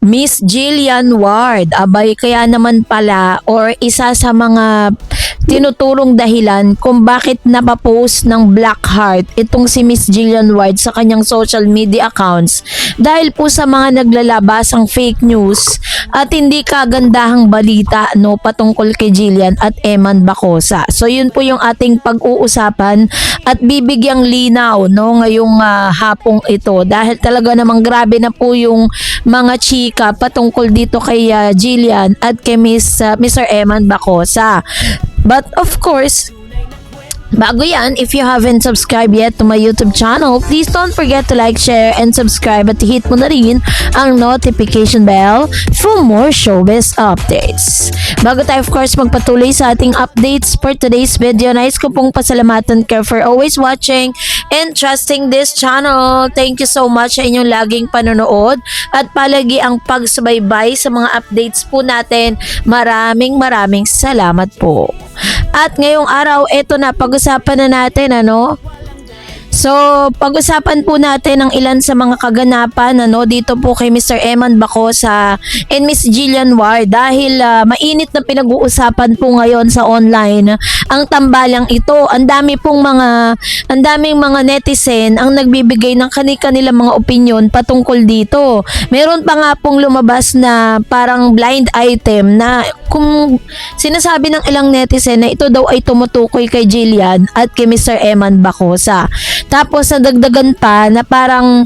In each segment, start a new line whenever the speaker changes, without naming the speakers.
Miss Jillian Ward, abay kaya naman pala or isa sa mga tinuturong dahilan kung bakit napapost ng Black Heart itong si Miss Jillian Ward sa kanyang social media accounts dahil po sa mga naglalabasang fake news at hindi kagandahang balita no patungkol kay Jillian at Eman Bacosa. So yun po yung ating pag-uusapan at bibigyang linaw no ngayong hapong ito dahil talaga namang grabe na po yung mga chika patungkol dito kay Jillian at kay Mr. Eman Bacosa. But of course, bago yan, if you haven't subscribed yet to my YouTube channel, please don't forget to like, share, and subscribe at hit mo na rin ang notification bell for more showbiz updates. Bago tayo of course magpatuloy sa ating updates for today's video, nais ko pong pasalamatan kayo for always watching and trusting this channel. Thank you so much sa inyong laging panonood at palagi ang pagsubaybay sa mga updates po natin. Maraming salamat po. At ngayong araw, eto na, pag-usapan na natin So, pag-usapan po natin ang ilan sa mga kaganapan dito po kay Mr. Eman Bacosa and Miss Jillian Ward dahil mainit na pinag-uusapan po ngayon sa online ang tambalang ito. Ang daming mga netizen ang nagbibigay ng kanilang mga opinion patungkol dito. Meron pa nga pong lumabas na parang blind item na kung sinasabi ng ilang netizen na ito daw ay tumutukoy kay Jillian at kay Mr. Eman Bacosa. Tapos nadagdagan pa na parang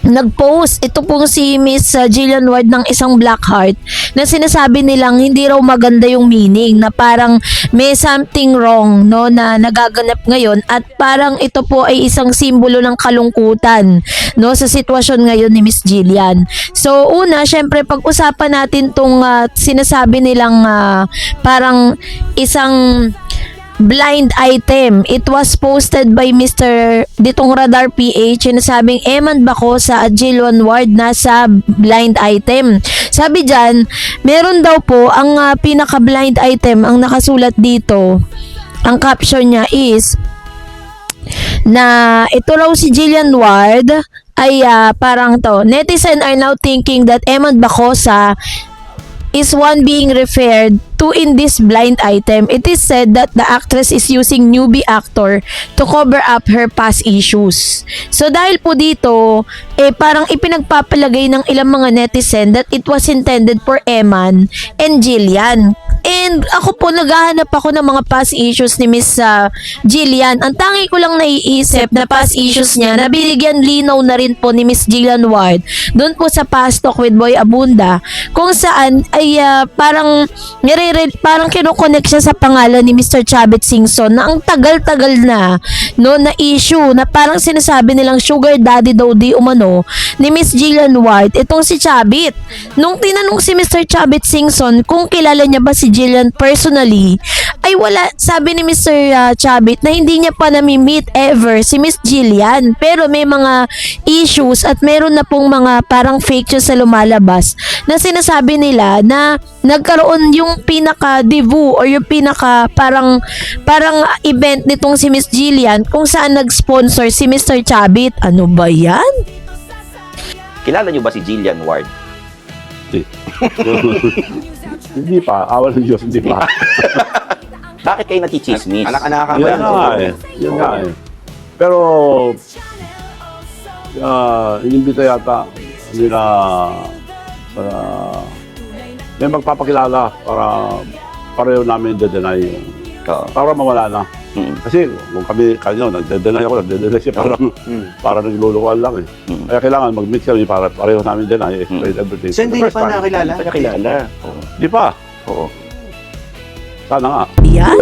nag-post ito pong si Miss Jillian Ward ng isang Black Heart na sinasabi nilang hindi raw maganda yung meaning, na parang may something wrong na nagaganap ngayon at parang ito po ay isang simbolo ng kalungkutan sa sitwasyon ngayon ni Miss Jillian. So una, syempre pag-usapan natin tong sinasabi nilang parang isang blind item. It was posted by Mr. Ditong Radar PH na sabing Eman Bacosa at Jillian Ward nasa blind item. Sabi dyan, meron daw po ang pinaka blind item ang nakasulat dito. Ang caption niya is na ito raw si Jillian Ward ay parang to, netizen are now thinking that Eman Bacosa is one being referred to in this blind item. It is said that the actress is using newbie actor to cover up her past issues. So dahil po dito, parang ipinagpapalagay ng ilang mga netizen that it was intended for Eman and Jillian. And ako po, naghahanap ako ng mga past issues ni Miss Jillian. Ang tangi ko lang naiisip na past issues niya, na binigyan linaw na rin po ni Miss Jillian Ward doon po sa Past Talk with Boy Abunda, kung saan ay parang kinoconnect siya sa pangalan ni Mr. Chavit Singson na ang tagal-tagal na na issue na parang sinasabi nilang sugar daddy daw di umano ni Miss Jillian Ward itong si Chavit. Nung tinanong si Mr. Chavit Singson kung kilala niya ba si Jillian personally, ay wala. Sabi ni Mr. Chavit na hindi niya pa nami-meet ever si Miss Jillian, pero may mga issues at meron na pong mga parang fake news sa lumalabas na sinasabi nila na nagkaroon yung pinaka-debut or yung pinaka parang event nitong si Miss Jillian kung saan nag-sponsor si Mr. Chavit. Ano ba yan?
Kilala niyo ba si Jillian Ward?
Hindi pa. Awal ng Diyos, hindi pa.
Bakit kayo natichismis?
Anak-anakan ba
Yun nga eh. Yun nga eh. Pero, inimbita yata nila para may magpapakilala para pareho namin de-deny yung para mawala na. Kasi kung kami kanyo, nagde-deny siya parang naglulukuhan lang eh. Kaya kailangan mag-meet kami para pareho namin deny, explain everything.
So hindi pa nakilala?
Hindi pa nakilala.
Di pa?
Oo.
Sana nga.
Yan?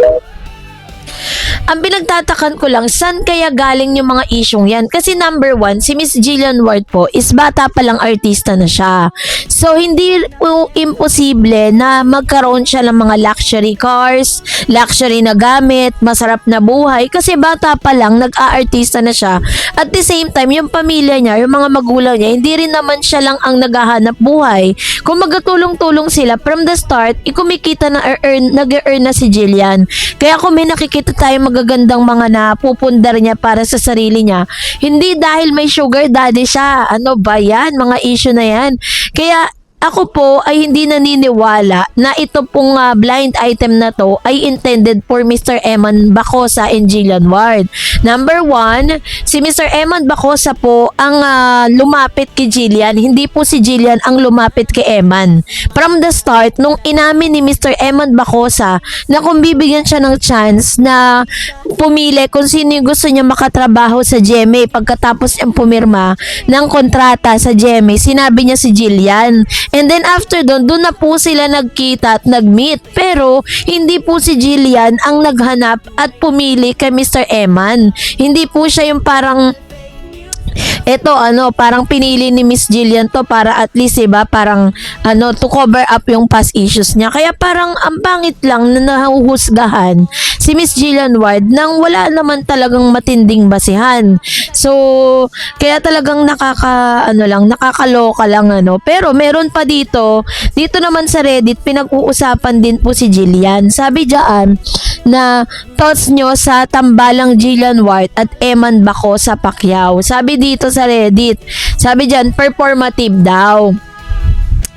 Ang pinagtatakan ko lang, saan kaya galing yung mga isyong yan? Kasi number one, si Miss Jillian Ward po is bata palang artista na siya. So, hindi po imposible na magkaroon siya ng mga luxury cars, luxury na gamit, masarap na buhay. Kasi bata pa lang, nag-aartista na siya. At the same time, yung pamilya niya, yung mga magulang niya, hindi rin naman siya lang ang naghahanap buhay. Kung magtulong-tulong sila from the start, ikumikita na nag-earn na si Jillian. Kaya kung may nakikita tayo magagandang mga napupundar niya para sa sarili niya. Hindi dahil may sugar daddy siya. Ano ba yan? Mga issue na yan. Kaya ako po ay hindi naniniwala na ito pong blind item na to ay intended for Mr. Eman Bacosa and Jillian Ward. Number 1, si Mr. Eman Bacosa po ang lumapit kay Jillian. Hindi po si Jillian ang lumapit kay Eman. From the start, nung inamin ni Mr. Eman Bacosa na kung bibigyan siya ng chance na pumili kung sino yung gusto niya makatrabaho sa GMA pagkatapos niyang pumirma ng kontrata sa GMA, sinabi niya si Jillian. And then after doon na po sila nagkita at nag-meet. Pero hindi po si Jillian ang naghanap at pumili kay Mr. Eman. Hindi po siya yung parang parang pinili ni Miss Jillian to para at least, diba, parang to cover up yung past issues niya. Kaya parang ang pangit lang na nahuhusgahan si Miss Jillian Ward nang wala naman talagang matinding basihan. So, kaya talagang nakakaloka lang Pero meron pa dito naman sa Reddit, pinag-uusapan din po si Jillian. Sabi diyan na thoughts nyo sa tambalang Jillian Ward at Eman Bacosa Pacquiao. Sabi dito sa Reddit, sabi dyan, performative daw.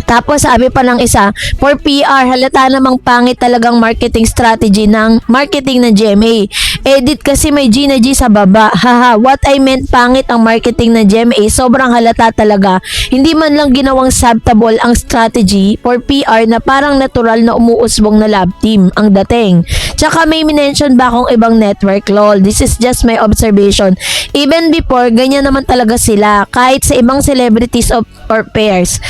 Tapos sabi pa ng isa, for PR, halata namang pangit talagang marketing strategy ng marketing ng GMA. Edit kasi may G na G sa baba. Haha, what I meant, pangit ang marketing ng GMA. Sobrang halata talaga. Hindi man lang ginawang subtable ang strategy for PR na parang natural na umuusbong na lab team ang dating. Tsaka may mention ba akong ibang network? Lol, this is just my observation. Even before, ganyan naman talaga sila. Kahit sa ibang celebrities or pairs.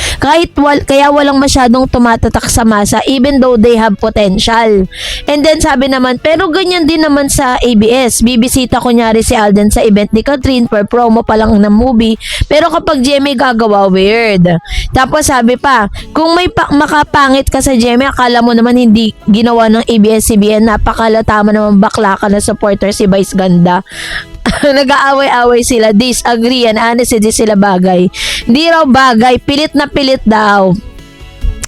Kaya walang masyadong tumatatak sa masa even though they have potential. And then sabi naman, pero ganyan din naman sa ABS. Bibisita kunyari si Alden sa event ni Catherine for promo pa lang ng movie. Pero kapag GMA gagawa, weird. Tapos sabi pa, kung may makapangit ka sa GMA, akala mo naman hindi ginawa ng ABS-CBN, napakalata mo naman bakla ka na supporter si Vice Ganda. Nag-aaway-away sila, disagree, and honestly, di sila bagay. Di raw bagay, pilit na pilit daw.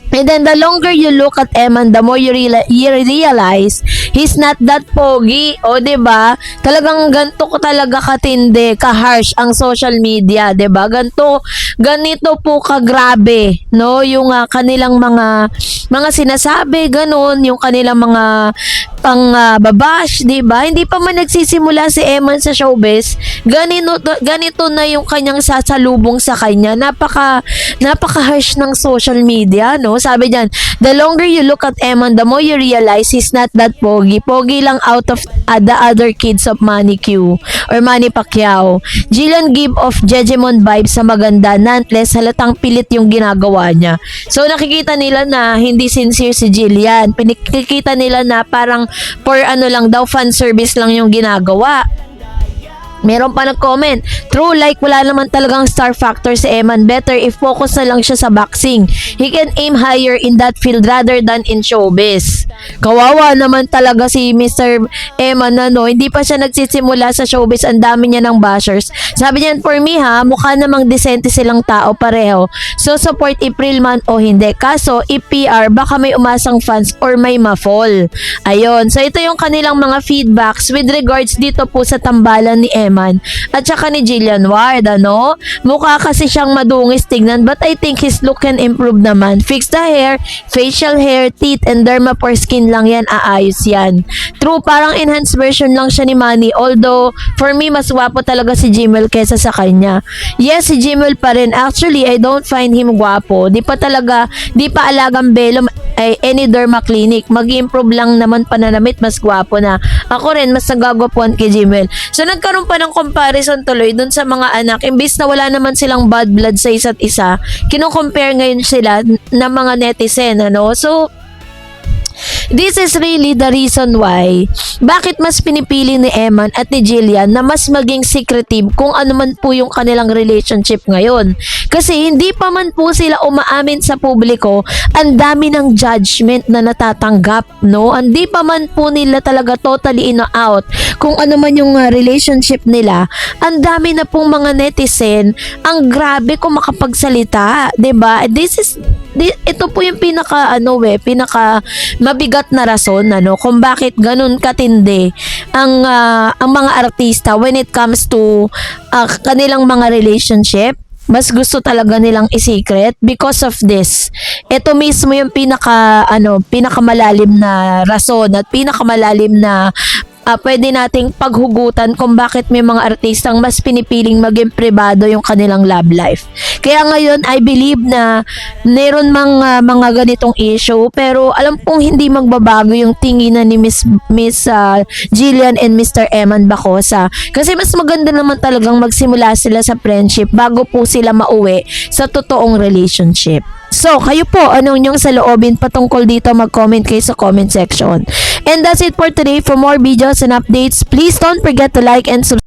And then the longer you look at Eman, the more you realize he's not that pogi. O, diba? Talagang ganito ko talaga katindi, ka-harsh ang social media, diba? Ganito po kagrabe, no? Yung kanilang mga sinasabi, ganun, yung kanilang mga babash, diba? Hindi pa man nagsisimula si Eman sa showbiz, ganito na yung kanyang sasalubong sa kanya. Napaka-harsh ng social media, no? Sabi diyan, the longer you look at Eman, the more you realize he's not that pogi. Pogi lang out of the other kids of Manny Q or Manny Pacquiao. Jillian give off Jejemon vibes sa maganda, nonetheless halatang pilit yung ginagawa niya. So nakikita nila na hindi sincere si Jillian. Nakikita nila na parang for lang daw, fan service lang yung ginagawa. Meron pa nag-comment, true, like wala naman talagang star factor si Eman. Better if focus na lang siya sa boxing. He can aim higher in that field rather than in showbiz. Kawawa naman talaga si Mr. Eman hindi pa siya nagsisimula sa showbiz, ang dami niya ng bashers. Sabi niyan, for me mukha namang decente silang tao pareho. So support April man o hindi. Kaso, if PR, baka may umasang fans or may ma-fall. Ayun, so ito yung kanilang mga feedbacks with regards dito po sa tambalan ni Eman at saka ni Jillian Ward, Mukha kasi siyang madungis tignan, but I think his look can improve naman. Fix the hair, facial hair, teeth, and derma for skin lang yan, aayos yan. True, parang enhanced version lang siya ni Manny, although for me, mas wapo talaga si Jimel kesa sa kanya. Yes, si Jimel pa rin. Actually, I don't find him gwapo. Di pa alagang belo ay any derma clinic. Mag-improve lang naman pananamit, mas gwapo na. Ako rin, mas nagagwapuan kay Jimel. So, nagkaroon pa ng comparison tuloy dun sa mga anak. Imbis na wala naman silang bad blood sa isa't isa, kino-compare ngayon sila ng mga netizen, So, this is really the reason why bakit mas pinipili ni Eman at ni Jillian na mas maging secretive kung ano man po yung kanilang relationship ngayon. Kasi hindi pa man po sila umaamin sa publiko, ang dami ng judgment na natatanggap, no? Hindi pa man po nila talaga totally in or out kung ano man yung relationship nila. Ang dami na pong mga netizen, ang grabe kung makapagsalita, 'di ba? Ito po yung pinaka mabigat na rason kung bakit ganun katindi ang mga artista when it comes to kanilang mga relationship. Mas gusto talaga nilang i-secret because of this. Ito mismo yung pinakamalalim na rason at pinakamalalim na pwede nating paghugutan kung bakit may mga artistang mas pinipiling maging privado yung kanilang love life. Kaya ngayon, I believe na meron mga ganitong issue, pero alam pong hindi magbabago yung tinginan ni Miss Jillian and Mr. Eman Bacosa. Kasi mas maganda naman talagang magsimula sila sa friendship bago po sila mauwi sa totoong relationship. So, kayo po, anong inyong saloobin patungkol dito? Mag-comment kayo sa comment section. And that's it for today. For more videos and updates, please don't forget to like and subscribe.